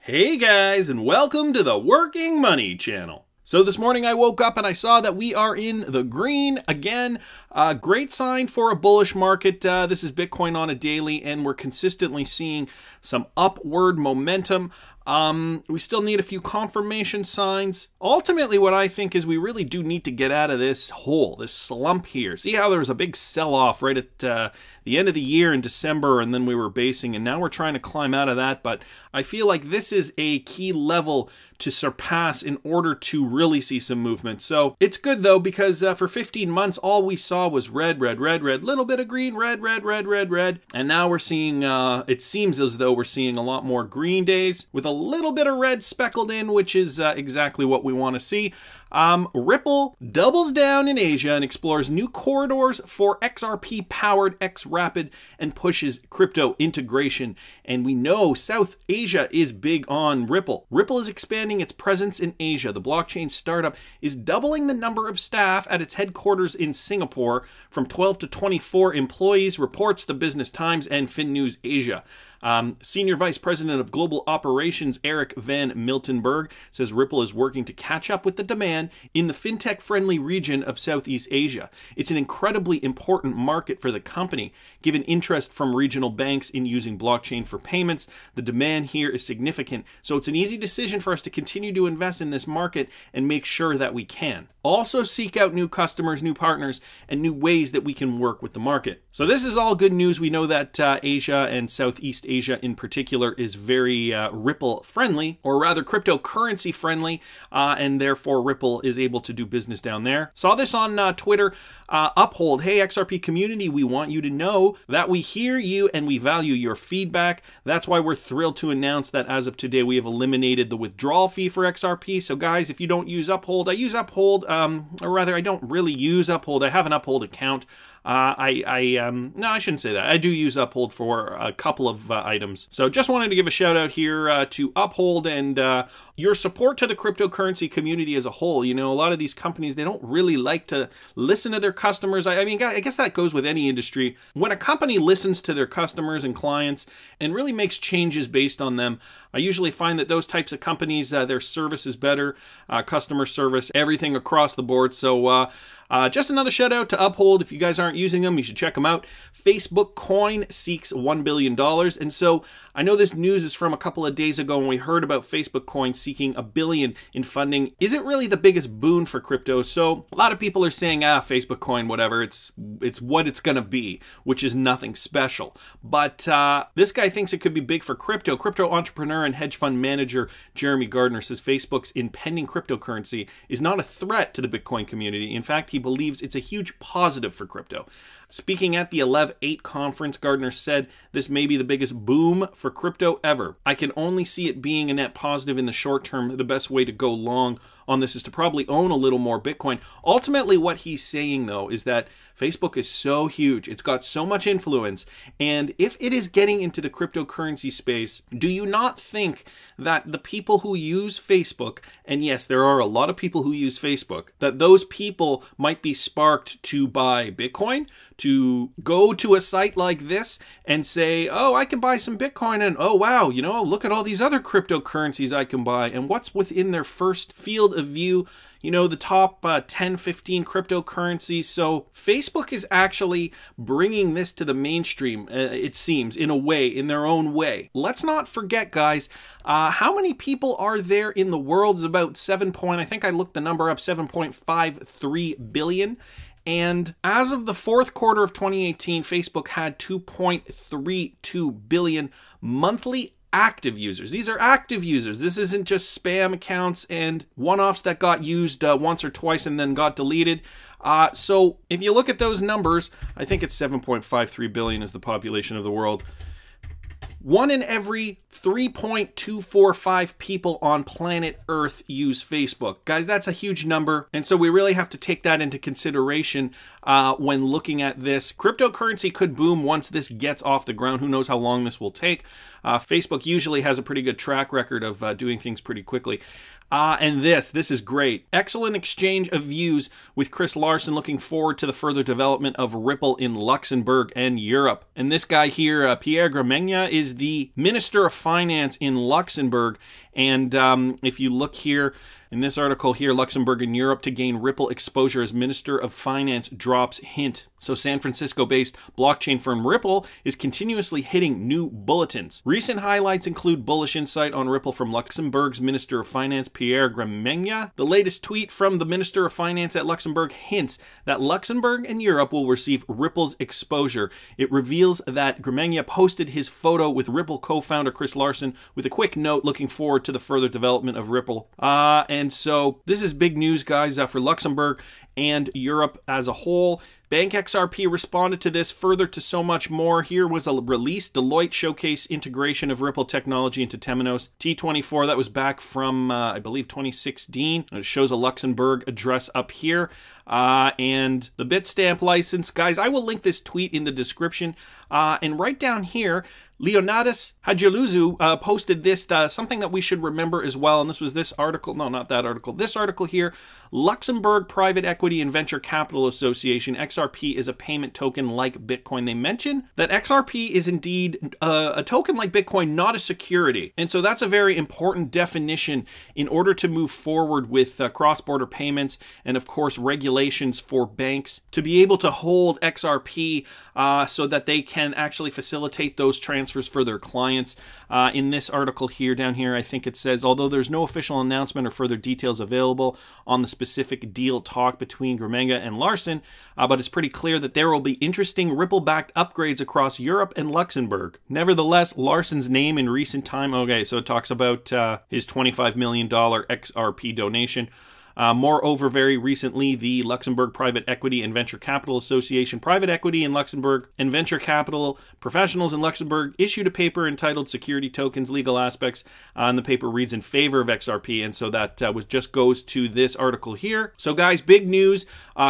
Hey guys, and welcome to the Working Money channel. So this morning I woke up and I saw that we are in the green again. Great sign for a bullish market. This is Bitcoin on a daily, and we're consistently seeing some upward momentum. We still need a few confirmation signs. Ultimately, what I think is we really do need to get out of this hole, this slump here. See how there was a big sell-off right at the end of the year in December, and then we were basing, and now we're trying to climb out of that. But I feel like this is a key level to surpass in order to really see some movement. So it's good though, because for 15 months, all we saw was red, red, red, red, little bit of green, red, red, red, red, red. And now we're seeing, it seems as though we're seeing a lot more green days with a little bit of red speckled in, which is exactly what we want to see. Ripple doubles down in Asia and explores new corridors for XRP-Powered xRapid and pushes crypto integration. And we know South Asia is big on Ripple. Ripple is expanding its presence in Asia. The blockchain startup is doubling the number of staff at its headquarters in Singapore from 12 to 24 employees, reports the Business Times and FinNews Asia. Senior Vice President of Global Operations Eric Van Miltenberg says Ripple is working to catch up with the demand in the fintech-friendly region of Southeast Asia. It's an incredibly important market for the company. Given interest from regional banks in using blockchain for payments, the demand here is significant. So it's an easy decision for us to continue to invest in this market and make sure that we can. Also seek out new customers, new partners, and new ways that we can work with the market. So this is all good news. We know that Asia and Southeast Asia in particular is very Ripple friendly, or rather cryptocurrency friendly, and therefore Ripple is able to do business down there. Saw this on Twitter. Uphold, hey XRP community, we want you to know that we hear you and we value your feedback. That's why we're thrilled to announce that as of today we have eliminated the withdrawal fee for XRP. So guys, if you don't use Uphold, I use Uphold, or rather I don't really use Uphold. I have an Uphold account. No, I shouldn't say that. I do use Uphold for a couple of items. So just wanted to give a shout out here to Uphold and your support to the cryptocurrency community as a whole. You know, a lot of these companies, they don't really like to listen to their customers. I mean, I guess that goes with any industry. When a company listens to their customers and clients and really makes changes based on them, I usually find that those types of companies, their service is better, customer service, everything across the board. So just another shout out to Uphold. If you guys aren't using them, you should check them out. Facebook coin seeks $1 billion. And so I know this news is from a couple of days ago when we heard about Facebook coin seeking $1 billion in funding. Is it really the biggest boon for crypto? So a lot of people are saying, Facebook coin, whatever, it's what it's going to be, which is nothing special. But this guy thinks it could be big for crypto. Crypto entrepreneur and hedge fund manager Jeremy Gardner says Facebook's impending cryptocurrency is not a threat to the Bitcoin community. In fact, he believes it's a huge positive for crypto. Speaking at the 11/8 conference, Gardner said this may be the biggest boom for crypto ever. I can only see it being a net positive in the short term. The best way to go long on this is to probably own a little more Bitcoin. Ultimately, what he's saying, though, is that Facebook is so huge. It's got so much influence. And if it is getting into the cryptocurrency space, do you not think that the people who use Facebook, and yes, there are a lot of people who use Facebook, that those people might be sparked to buy Bitcoin, to go to a site like this and say, oh, I can buy some Bitcoin, and oh, wow, you know, look at all these other cryptocurrencies I can buy, and what's within their first field of view, you know, the top 10, 15 cryptocurrencies. So Facebook is actually bringing this to the mainstream, it seems, in a way, in their own way. Let's not forget, guys, how many people are there in the world? Is about I think I looked the number up, 7.53 billion. And as of the fourth quarter of 2018, Facebook had 2.32 billion monthly active users. These are active users. This isn't just spam accounts and one-offs that got used once or twice and then got deleted. So if you look at those numbers, I think it's 7.53 billion is the population of the world. 1 in every 3.245 people on planet Earth use Facebook. Guys, that's a huge number. And so we really have to take that into consideration when looking at this. Cryptocurrency could boom once this gets off the ground. Who knows how long this will take. Facebook usually has a pretty good track record of doing things pretty quickly. And this is great. Excellent exchange of views with Chris Larson, looking forward to the further development of Ripple in Luxembourg and Europe. And this guy here, Pierre Gramegna, is the Minister of Finance in Luxembourg. And if you look here, in this article here, Luxembourg and Europe to gain Ripple exposure as Minister of Finance drops hint. So San Francisco-based blockchain firm Ripple is continuously hitting new bulletins. Recent highlights include bullish insight on Ripple from Luxembourg's Minister of Finance, Pierre Gramegna. The latest tweet from the Minister of Finance at Luxembourg hints that Luxembourg and Europe will receive Ripple's exposure. It reveals that Gramegna posted his photo with Ripple co-founder Chris Larsen with a quick note looking forward to the further development of Ripple. And so this is big news, guys, for Luxembourg and Europe as a whole. Bank XRP responded to this further to so much more. Here was a release, Deloitte showcase integration of Ripple technology into Temenos. T24, that was back from, I believe, 2016. It shows a Luxembourg address up here. And the Bitstamp license, guys, I will link this tweet in the description. And right down here, Leonidas Hadjiluzu posted this, something that we should remember as well, and this was this article, no, not that article, this article here, Luxembourg Private Equity and Venture Capital Association, XRP is a payment token like Bitcoin. They mention that XRP is indeed a token like Bitcoin, not a security, and so that's a very important definition in order to move forward with cross-border payments and, of course, regulations for banks to be able to hold XRP so that they can actually facilitate those transfers for their clients. In this article here, down here, I think it says, although there's no official announcement or further details available on the specific deal talk between Gramegna and Larsen, but it's pretty clear that there will be interesting Ripple-backed upgrades across Europe and Luxembourg. Nevertheless, Larsen's name in recent time, okay, so it talks about his $25 million XRP donation. Moreover, very recently, the Luxembourg Private Equity and Venture Capital Association, Private Equity in Luxembourg and Venture Capital Professionals in Luxembourg issued a paper entitled Security Tokens, Legal Aspects, and the paper reads in favor of XRP, and so that just goes to this article here. So guys, big news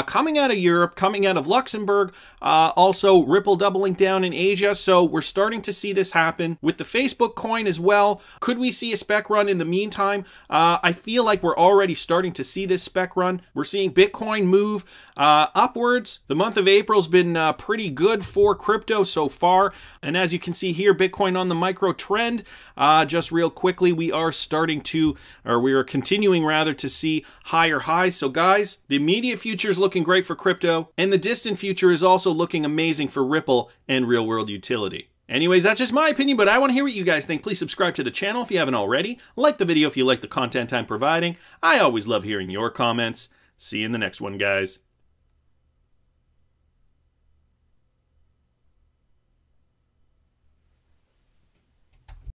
coming out of Europe, coming out of Luxembourg, also Ripple doubling down in Asia, so we're starting to see this happen with the Facebook coin as well. Could we see a spec run in the meantime? I feel like we're already starting to see this spec run. We're seeing Bitcoin move upwards. The month of April's been pretty good for crypto so far, and as you can see here, Bitcoin on the micro trend. Just real quickly, we are starting to, or we are continuing rather, to see higher highs. So guys, the immediate future is looking great for crypto, and the distant future is also looking amazing for Ripple and real world utility. Anyways, that's just my opinion, but I want to hear what you guys think. Please subscribe to the channel if you haven't already. Like the video if you like the content I'm providing. I always love hearing your comments. See you in the next one, guys.